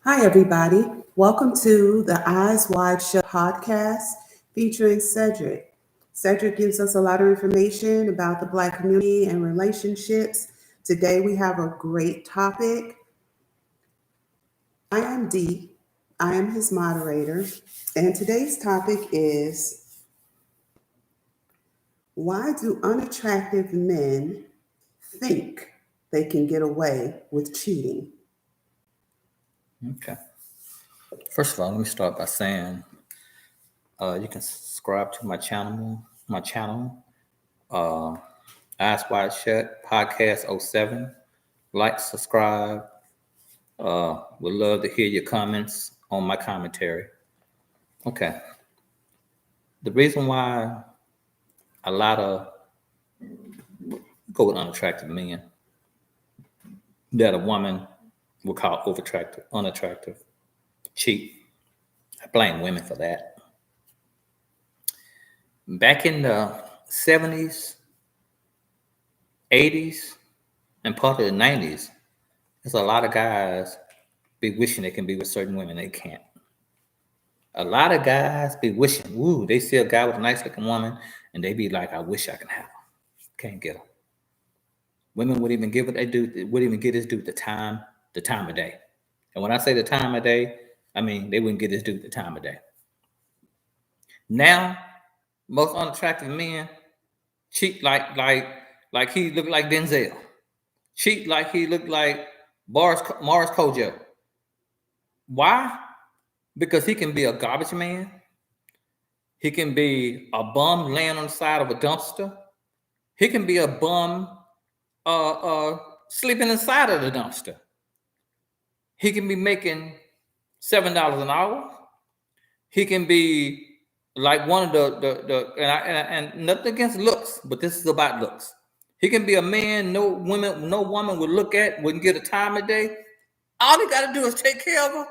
Hi, everybody. Welcome to the Eyes Wide Shut podcast featuring Cedric. Cedric gives us a lot of information about the Black community and relationships. Today, we have a great topic. I am Dee, I am his moderator, and today's topic is why do unattractive men think they can get away with cheating? Okay. First of all, let me start by saying you can subscribe to my channel, uh, Eyes Wide Shut Podcast '07. Like, subscribe. Would love to hear your comments on my commentary. Okay. The reason why a lot of go with unattractive men that a woman will call overattractive, unattractive, cheat. I blame women for that. Back in the 70s, 80s, and part of the 90s, there's a lot of guys be wishing they can be with certain women. They can't. A lot of guys be wishing, ooh, they see a guy with a nice looking woman and they be like, I wish I can have her. Can't get her. Women would even give what they do, would even get this dude the time of day. And when I say the time of day, I mean they wouldn't get this dude the time of day. Now, most unattractive men cheat like he looked like Denzel. Cheat like he looked like Mars Kojo. Why? Because he can be a garbage man. He can be a bum laying on the side of a dumpster. He can be a bum sleeping inside of the dumpster. He can be making $7 an hour. He can be like one of and nothing against looks, but this is about looks. He can be a man no woman would look at, wouldn't get a time of day. All he got to do is take care of her,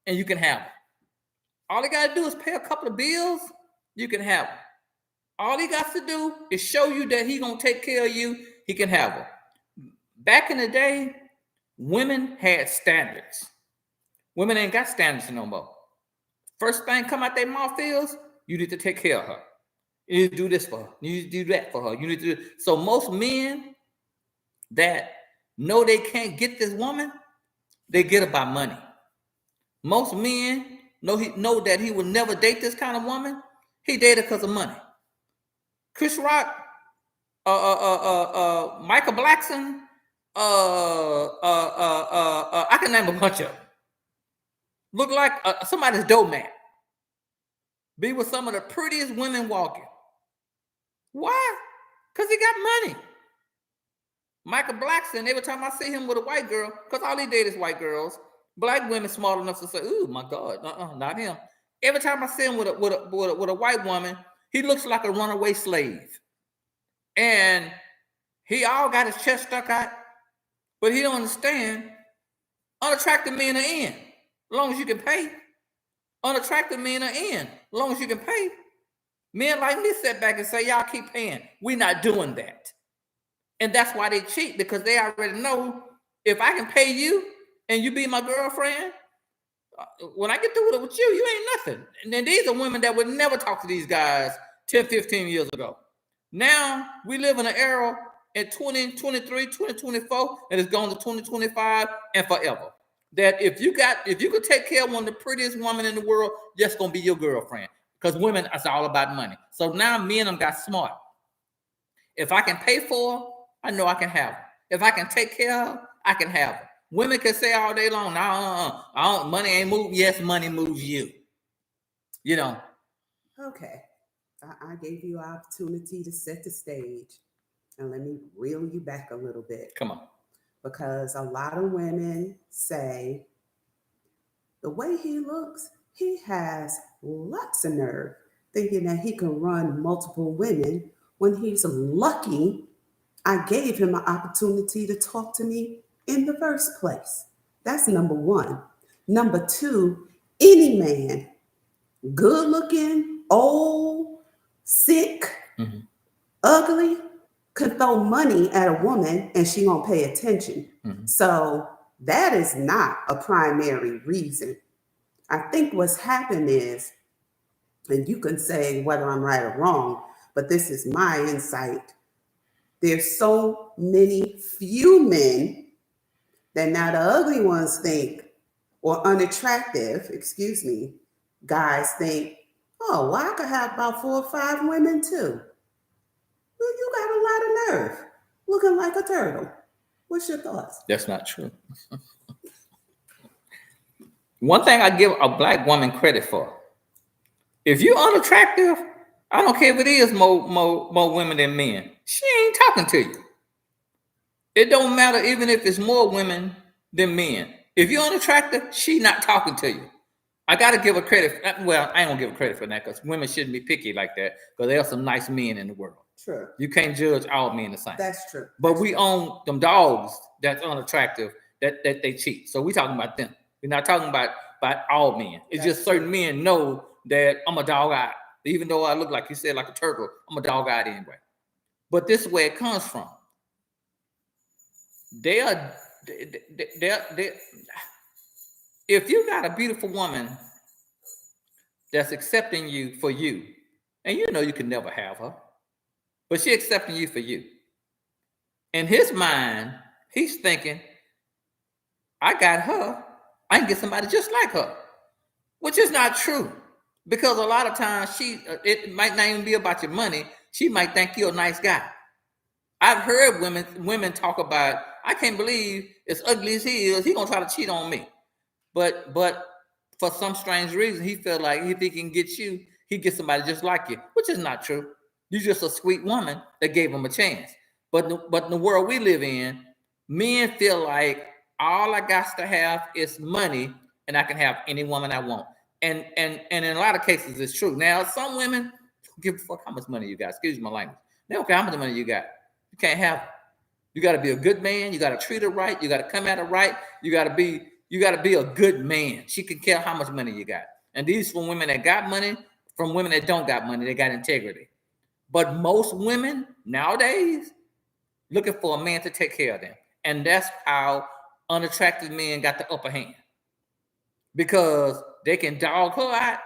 and you can have her. All he got to do is pay a couple of bills, you can have her. All he got to do is show you that he gonna take care of you, he can have her. Back in the day, women had standards. Women ain't got standards no more. First thing come out their mouth is, you need to take care of her. You need to do this for her. You need to do that for her. You need to do. So most men that know they can't get this woman, they get her by money. Most men know that he will never date this kind of woman. He dated because of money. Chris Rock, Michael Blackson, I can name a bunch of them. Look like somebody's dope man. Be with some of the prettiest women walking. Why? Because he got money. Michael Blackson, every time I see him with a white girl, because all he dated is white girls, black women smart enough to say, "Ooh, my God, not him." Every time I see him with a white woman, he looks like a runaway slave, and he all got his chest stuck out, but he don't understand. Unattractive men are in, as long as you can pay. Unattractive men are in, as long as you can pay. Men like me sit back and say, "Y'all keep paying. We're not doing that." And that's why they cheat, because they already know, if I can pay you and you be my girlfriend, when I get through with you, you ain't nothing. And then these are women that would never talk to these guys 10, 15 years ago. Now we live in an era in 2023, 2024, and it's going to 2025 and forever. That if you could take care of one of the prettiest women in the world, that's gonna be your girlfriend. Because women, it's all about money. So now men have got smart. If I can pay for her, I know I can have her. If I can take care of her, I can have her. Women can say all day long, no, money ain't moving. Yes, money moves you. You know. Okay, I gave you an opportunity to set the stage, and let me reel you back a little bit. Come on. Because a lot of women say the way he looks, he has lots of nerve, thinking that he can run multiple women when he's lucky I gave him an opportunity to talk to me in the first place. That's number one. Number two, any man, good looking, old, sick, ugly, could throw money at a woman and she won't pay attention. So That is not a primary reason. I think what's happened is, and you can say whether I'm right or wrong, but this is my insight. There's so many few men that now the ugly ones think, or unattractive, excuse me, guys think, oh, well, I could have about 4 or 5 women too. Well, you got a lot of nerve, looking like a turtle. What's your thoughts? That's not true. One thing I give a black woman credit for: if you're unattractive, I don't care if it is more women than men, she ain't talking to you. It don't matter even if it's more women than men. If you're unattractive, she not talking to you. I gotta give her credit. Well, I ain't gonna give her credit for that because women shouldn't be picky like that because there are some nice men in the world. True. You can't judge all men the same. That's true. But we own them dogs that's unattractive that they cheat. So we talking about them. We're not talking about all men. It's just certain men know that I'm a dog eyed. Even though I look like you said like a turtle, I'm a dog eyed anyway. But this is where it comes from. If you got a beautiful woman that's accepting you for you, and you know you can never have her, but she accepting you for you. In his mind, he's thinking, I got her, I can get somebody just like her, which is not true. Because a lot of times it might not even be about your money. She might think you're a nice guy. I've heard women talk about, I can't believe as ugly as he is, he gonna try to cheat on me. But for some strange reason, he felt like if he can get you, he get somebody just like you, which is not true. You're just a sweet woman that gave him a chance. But in the world we live in, men feel like all I got to have is money, and I can have any woman I want. And in a lot of cases, it's true. Now, some women don't give a fuck how much money you got. Excuse my language. They don't care how much money you got. You can't have it. You got to be a good man. You got to treat her right. You got to come at her right. You got to be a good man. She can care how much money you got. And these from women that got money, from women that don't got money, they got integrity. But most women nowadays looking for a man to take care of them. And that's how unattractive men got the upper hand. Because they can dog her out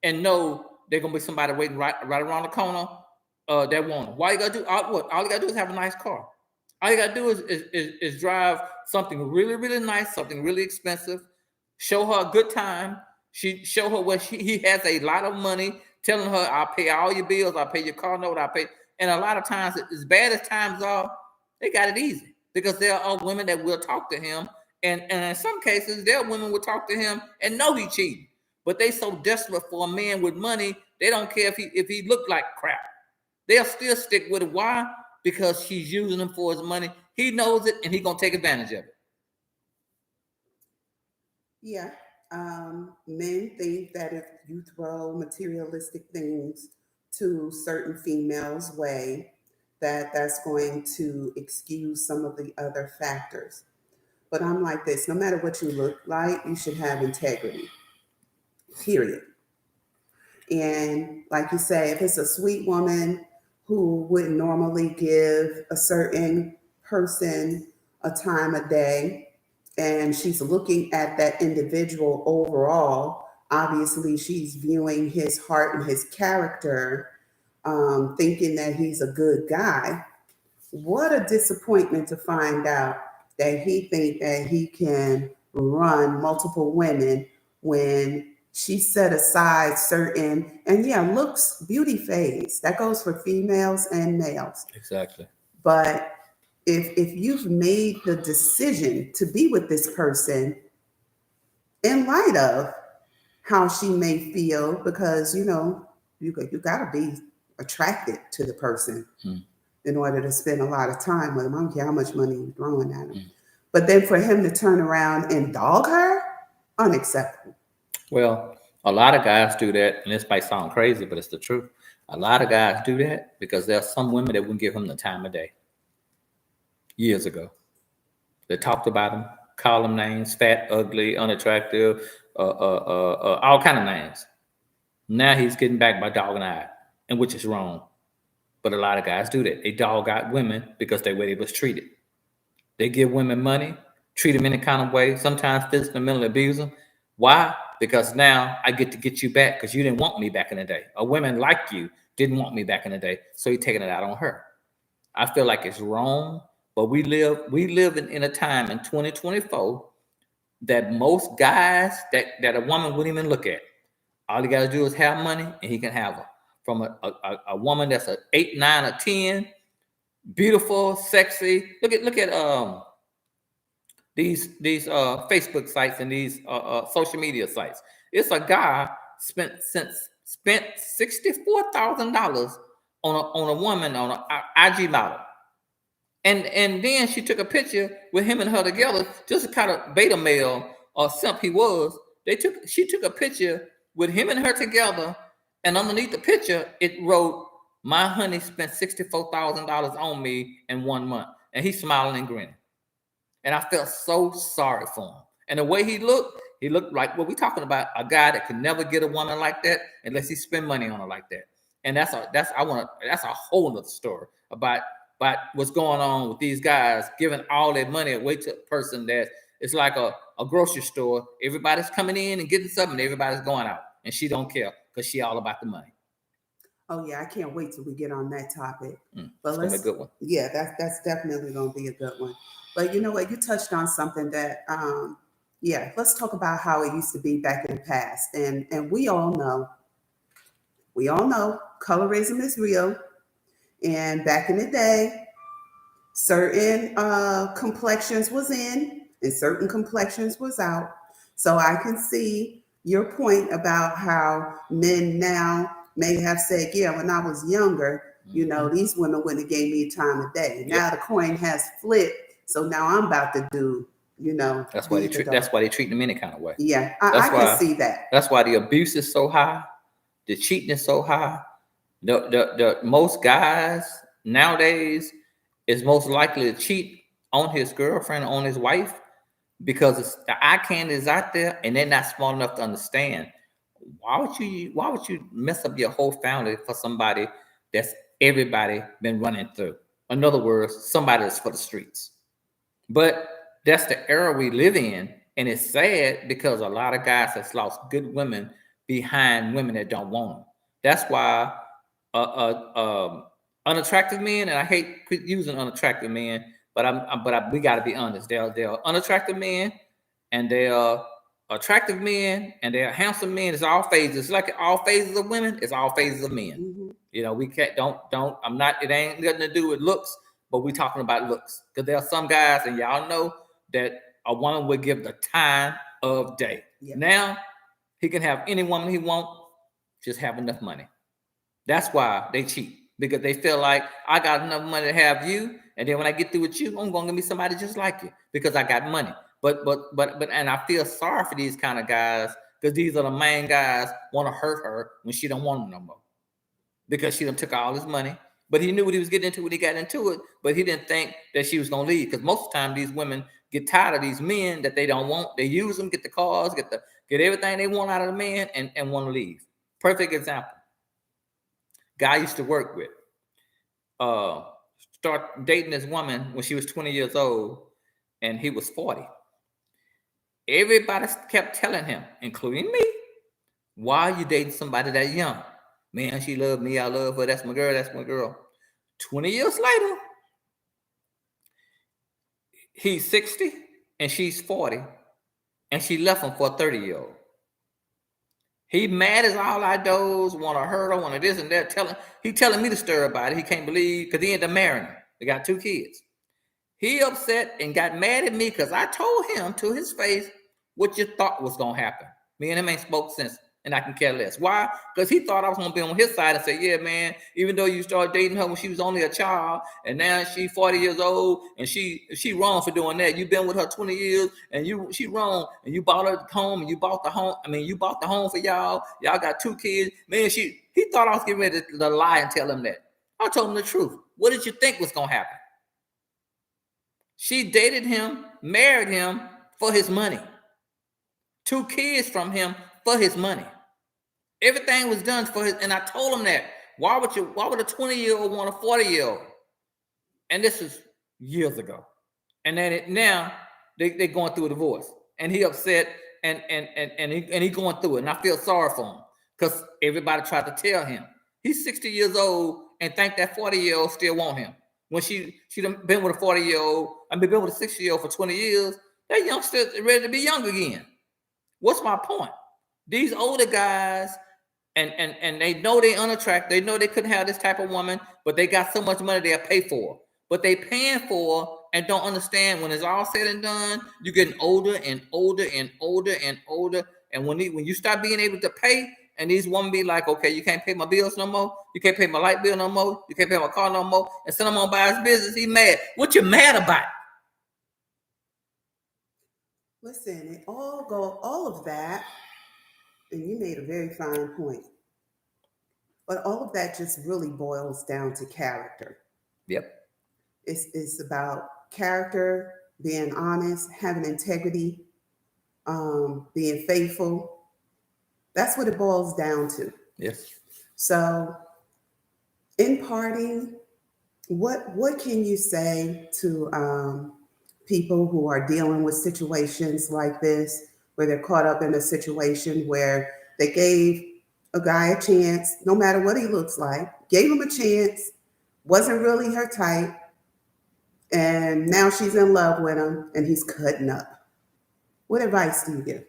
and know they're gonna be somebody waiting right around the corner that want them. Why you gotta do all you gotta do is have a nice car. All you gotta do is drive something really, really nice, something really expensive, show her a good time. Show her he has a lot of money, telling her, I'll pay all your bills, I'll pay your car note, I'll pay. And a lot of times, as bad as times are, they got it easy because there are women that will talk to him. And in some cases, there are women will talk to him and know he cheating. But they so desperate for a man with money, they don't care if he looked like crap. They'll still stick with it. Why? Because she's using him for his money. He knows it, and he's gonna take advantage of it. Yeah. Men think that if you throw materialistic things to certain females' way, that's going to excuse some of the other factors. But I'm like this: no matter what you look like, you should have integrity. Period. And like you say, if it's a sweet woman who wouldn't normally give a certain person a time of day, and she's looking at that individual overall, obviously she's viewing his heart and his character, thinking that he's a good guy. What a disappointment to find out that he think that he can run multiple women when she set aside certain, and yeah, looks, beauty fades. That goes for females and males. Exactly. But if you've made the decision to be with this person in light of how she may feel, because you got to be attracted to the person in order to spend a lot of time with him. I don't care how much money you're throwing at him. But then for him to turn around and dog her, unacceptable. Well, a lot of guys do that, and this might sound crazy, but it's the truth. A lot of guys do that because there are some women that wouldn't give him the time of day. Years ago, they talked about him, call him names, fat, ugly, unattractive, all kind of names. Now he's getting back by dogging out, and which is wrong. But a lot of guys do that. They dog out women because the way they was treated. They give women money, treat him any kind of way, sometimes physically and mentally abuse him. Why? Because now I get to get you back because you didn't want me back in the day. A woman like you didn't want me back in the day, so you're taking it out on her. I feel like it's wrong, but we live in a time in 2024 that most guys that a woman wouldn't even look at. All he got to do is have money, and he can have her. From a woman that's a 8, 9, or 10, beautiful, sexy. Look at these Facebook sites and these social media sites. It's a guy spent $64,000 on a woman, on an IG model. And then she took a picture with him and her together, just a kind of beta male or simp he was. She took a picture with him and her together, and underneath the picture, it wrote, "My honey spent $64,000 on me in 1 month." And he's smiling and grinning. And I felt so sorry for him. And the way he looked like what we're talking about, a guy that could never get a woman like that unless he spend money on her like that. And that's a whole other story about what's going on with these guys giving all their money away to a person that it's like a grocery store. Everybody's coming in and getting something, everybody's going out. And she don't care because she all about the money. Oh yeah, I can't wait till we get on that topic. But it's gonna be a good one. Yeah, that's definitely gonna be a good one. But you know what, you touched on something that let's talk about how it used to be back in the past. And we all know colorism is real. And back in the day, certain complexions was in and certain complexions was out. So I can see your point about how men now may have said, yeah, when I was younger, you know, these women wouldn't have gave me a time of day. Now the coin has flipped, so now I'm about to do, you know. That's why they treat them any kind of way. Yeah, I can see that. That's why the abuse is so high, the cheating is so high. The most guys nowadays is most likely to cheat on his girlfriend, on his wife, because the eye candy is out there, and they're not smart enough to understand. Why would you mess up your whole family for somebody that's everybody been running through? In other words, somebody that's for the streets. But that's the era we live in, and it's sad because a lot of guys have lost good women behind women that don't want them. That's why unattractive men, and I hate using unattractive men, but we got to be honest. There are unattractive men, and there are attractive men, and there are handsome men. It's all phases. It's like all phases of women. It's all phases of men. Mm-hmm. You know, we can't. Don't. I'm not. It ain't nothing to do with looks, but we talking about looks because there are some guys, and y'all know that a woman would give the time of day. Yeah. Now he can have any woman he wants, just have enough money. That's why they cheat, because they feel like I got enough money to have you, and then when I get through with you, I'm gonna give me somebody just like you because I got money. But and I feel sorry for these kind of guys because these are the main guys want to hurt her when she don't want him no more because she done took all his money. But he knew what he was getting into when he got into it, but he didn't think that she was gonna leave because most of the time these women get tired of these men that they don't want. They use them, get the cars, get everything they want out of the man, and want to leave. Perfect example. Guy I used to work with start dating this woman when she was 20 years old and he was 40. Everybody kept telling him, including me, why are you dating somebody that young? Man, she loved me, I love her, that's my girl. 20 years later, he's 60 and she's 40, and she left him for a 30-year-old. He mad as all I does, want to hurt her, want to this and that. He telling me to stir about it. He can't believe because he ended up marrying her. They got 2 kids. He upset and got mad at me because I told him to his face what you thought was gonna happen. Me and him ain't spoke since, and I can care less. Why? Because he thought I was gonna be on his side and say, yeah, man, even though you started dating her when she was only a child, and now she's 40 years old, and she wrong for doing that. You've been with her 20 years, and she wrong, and you bought her home, and you bought the home for y'all. Y'all got 2 kids. Man, he thought I was getting ready to lie and tell him that. I told him the truth. What did you think was gonna happen? She dated him, married him for his money. 2 kids from him for his money. Everything was done for his, and I told him that. Why would a 20-year-old want a 40-year-old? And this is years ago. And then now They going through a divorce, and he upset, and he going through it, and I feel sorry for him because everybody tried to tell him he's 60 years old and think that 40-year-old still want him when she done been with a 40-year-old. I mean, been with a 60-year-old for 20 years. That youngster is ready to be young again. What's my point? These older guys, and they know they unattractive. They know they couldn't have this type of woman, but they got so much money they'll pay for. But they paying for and don't understand when it's all said and done, you're getting older and older and older and older. And when you start being able to pay, and these women be like, okay, you can't pay my bills no more. You can't pay my light bill no more. You can't pay my car no more. And send him on by his business. He mad. What you mad about? Listen, all of that, and you made a very fine point. But all of that just really boils down to character. Yep. It's about character, being honest, having integrity, being faithful. That's what it boils down to. Yes. So, in parting, what can you say to people who are dealing with situations like this, where they're caught up in a situation where they gave a guy a chance, no matter what he looks like, gave him a chance, wasn't really her type, and now she's in love with him and he's cutting up? What advice do you give?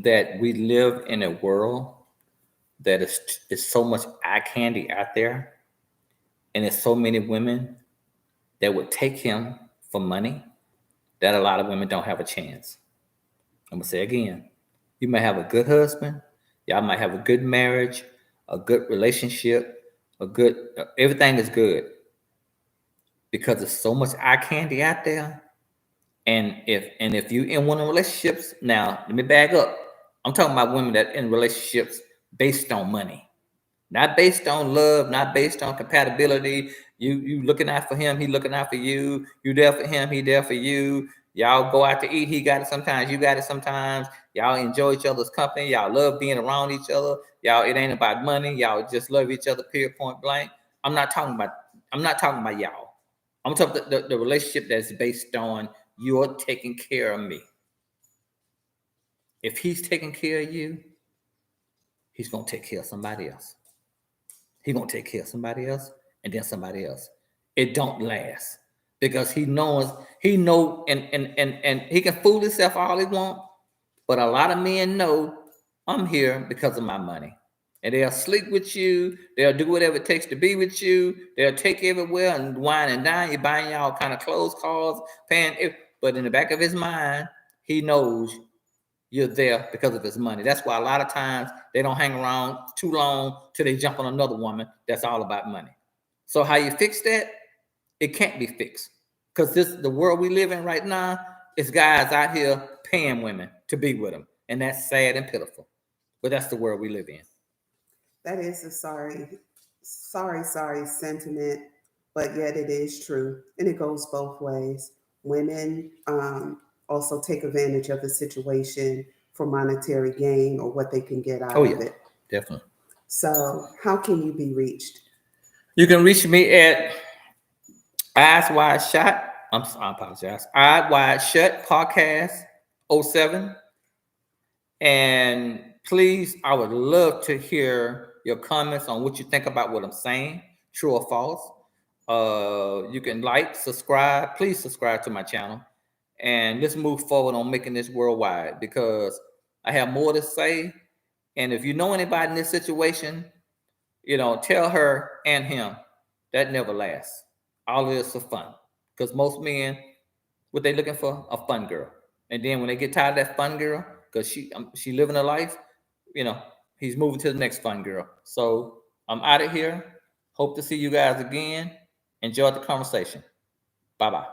That we live in a world that is so much eye candy out there, and there's so many women that would take him for money that a lot of women don't have a chance. I'm gonna say again, you may have a good husband, y'all might have a good marriage, a good relationship, a good everything is good because there's so much eye candy out there. And if you in one of the relationships, now let me back up. I'm talking about women that in relationships based on money. Not based on love, not based on compatibility. You looking out for him, he looking out for you. You there for him, he there for you. Y'all go out to eat, he got it sometimes, you got it sometimes. Y'all enjoy each other's company. Y'all love being around each other. Y'all, it ain't about money. Y'all just love each other, period, point blank. I'm not talking about y'all. I'm talking about the relationship that's based on you're taking care of me. If he's taking care of you, he's gonna take care of somebody else. He gonna take care of somebody else, and then somebody else. It don't last because he know, and he can fool himself all he want. But a lot of men know I'm here because of my money, and they'll sleep with you. They'll do whatever it takes to be with you. They'll take you everywhere and wine and dine. You're buying you all kind of clothes, cars, paying. But in the back of his mind, he knows you're there because of his money. That's why a lot of times they don't hang around too long till they jump on another woman that's all about money. So how you fix that? It can't be fixed because the world we live in right now is guys out here paying women to be with them, and that's sad and pitiful. But that's the world we live in. That is a sorry sentiment, but yet it is true. And it goes both ways. Women also take advantage of the situation for monetary gain or what they can get out of it. Definitely. So, how can you be reached? You can reach me at Eyes Wide Shut. I apologize. Eyes Wide Shut Podcast 07. And please, I would love to hear your comments on what you think about what I'm saying, true or false. You can like, subscribe. Please subscribe to my channel. And let's move forward on making this worldwide because I have more to say. And if you know anybody in this situation, tell her and him that never lasts. All of this for fun. Because most men, what they looking for? A fun girl. And then when they get tired of that fun girl, because she living her life, he's moving to the next fun girl. So I'm out of here. Hope to see you guys again. Enjoy the conversation. Bye-bye.